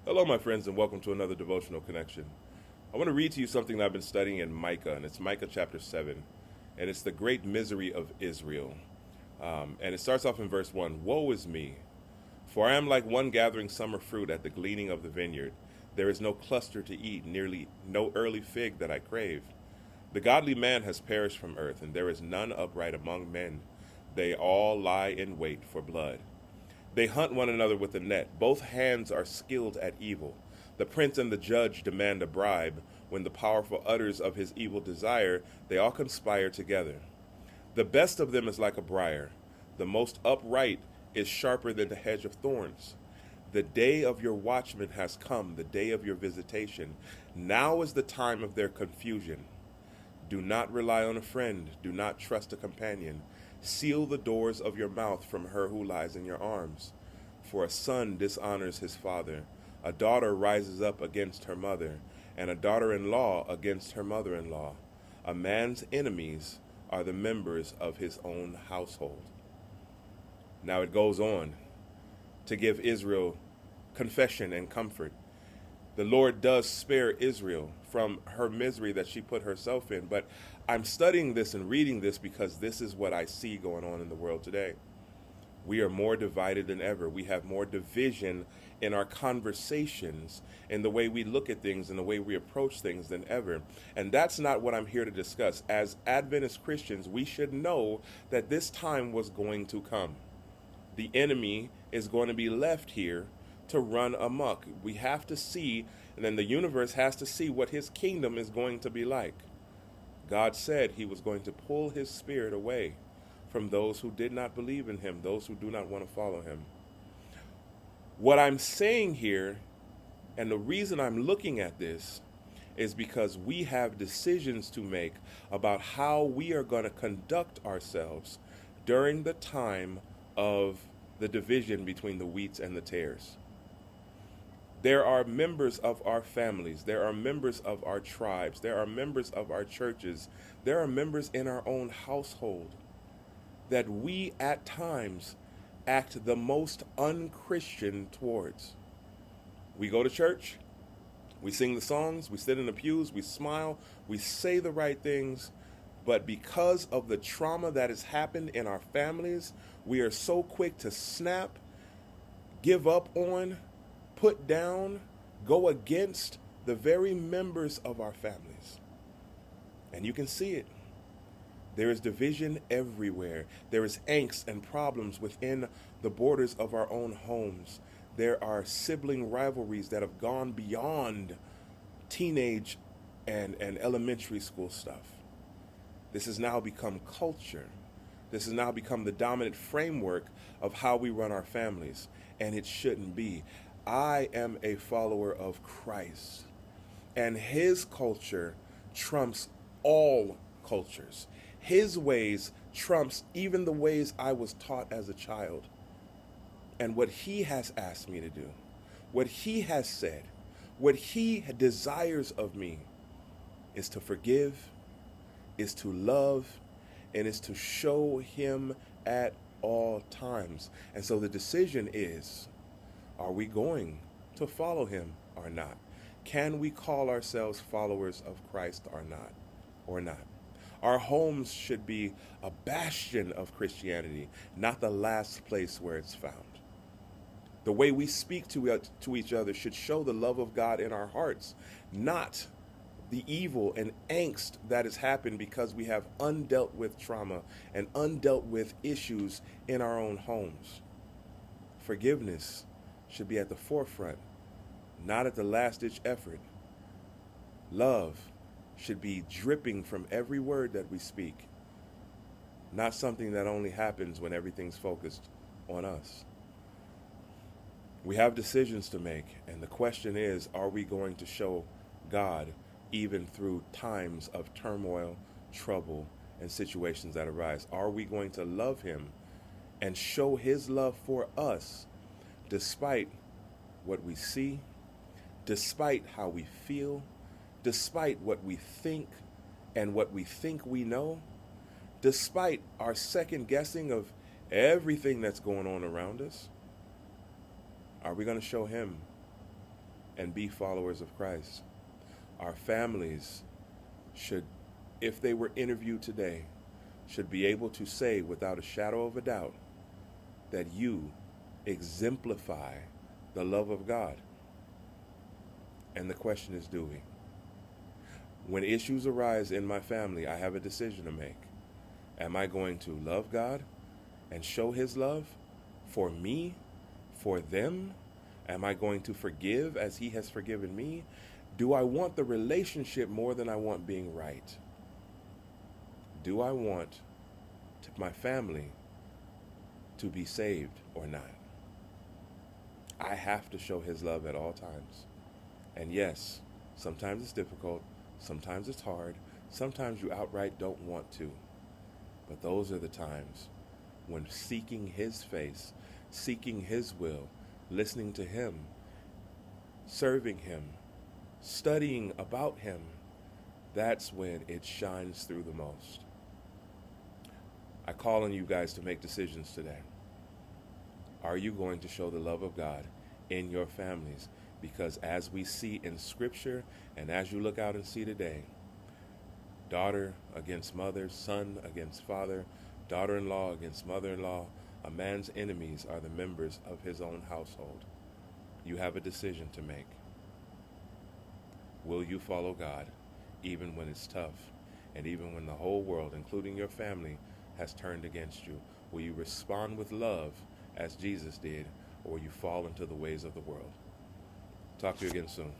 Hello, my friends, and welcome to another Devotional Connection. I want to read to you something that I've been studying in Micah, and it's Micah chapter 7, and it's the great misery of Israel. And it starts off in verse 1. Woe is me, for I am like one gathering summer fruit at the gleaning of the vineyard. There is no cluster to eat, nearly no early fig that I crave. The godly man has perished from earth, and there is none upright among men. They all lie in wait for blood. They hunt one another with a net. Both hands are skilled at evil. The prince and the judge demand a bribe. When the powerful utters of his evil desire, they all conspire together. The best of them is like a briar. The most upright is sharper than the hedge of thorns. The day of your watchman has come, the day of your visitation. Now is the time of their confusion. Do not rely on a friend. Do not trust a companion. Seal the doors of your mouth from her who lies in your arms. For a son dishonors his father, a daughter rises up against her mother, and a daughter-in-law against her mother-in-law. A man's enemies are the members of his own household. Now it goes on to give Israel confession and comfort. The Lord does spare Israel from her misery that she put herself in. But I'm studying this and reading this because this is what I see going on in the world today. We are more divided than ever. We have more division in our conversations, in the way we look at things, in the way we approach things than ever. And that's not what I'm here to discuss. As Adventist Christians, we should know that this time was going to come. The enemy is going to be left here to run amok. We have to see, and then the universe has to see what his kingdom is going to be like. God said he was going to pull his spirit away from those who did not believe in him, those who do not want to follow him. What I'm saying here, and the reason I'm looking at this, is because we have decisions to make about how we are going to conduct ourselves during the time of the division between the wheats and the tares. There are members of our families, there are members of our tribes, there are members of our churches, there are members in our own household that we at times act the most unchristian towards. We go to church, we sing the songs, we sit in the pews, we smile, we say the right things, but because of the trauma that has happened in our families, we are so quick to snap, give up on, put down, go against the very members of our families. And you can see it. There is division everywhere. There is angst and problems within the borders of our own homes. There are sibling rivalries that have gone beyond teenage and elementary school stuff. This has now become culture. This has now become the dominant framework of how we run our families, and it shouldn't be. I am a follower of Christ, and his culture trumps all cultures. His ways trumps even the ways I was taught as a child. And what he has asked me to do, what he has said, what he desires of me is to forgive, is to love, and is to show him at all times. And so the decision is, are we going to follow him or not? Can we call ourselves followers of Christ or not? Or not? Our homes should be a bastion of Christianity, not the last place where it's found. The way we speak to each other should show the love of God in our hearts, not the evil and angst that has happened because we have undealt with trauma and undealt with issues in our own homes. Forgiveness should be at the forefront, not at the last-ditch effort. Love should be dripping from every word that we speak, not something that only happens when everything's focused on us. We have decisions to make, and the question is, are we going to show God even through times of turmoil, trouble, and situations that arise? Are we going to love him and show his love for us despite what we see, despite how we feel, despite what we think and what we think we know, despite our second guessing of everything that's going on around us? Are we going to show him and be followers of Christ. Our families should, if they were interviewed today, should be able to say without a shadow of a doubt that you exemplify the love of God. And the question is, do we? When issues arise in my family, I have a decision to make. Am I going to love God and show his love for me, for them? Am I going to forgive as he has forgiven me? Do I want the relationship more than I want being right? Do I want my family to be saved or not? I have to show his love at all times. And yes, sometimes it's difficult, sometimes it's hard, sometimes you outright don't want to. But those are the times when seeking his face, seeking his will, listening to him, serving him, studying about him, that's when it shines through the most. I call on you guys to make decisions today. Are you going to show the love of God in your families? Because as we see in Scripture, and as you look out and see today, daughter against mother, son against father, daughter-in-law against mother-in-law, a man's enemies are the members of his own household. You have a decision to make. Will you follow God even when it's tough, and even when the whole world, including your family, has turned against you? Will you respond with love as Jesus did, or will you fall into the ways of the world? Talk to you again soon.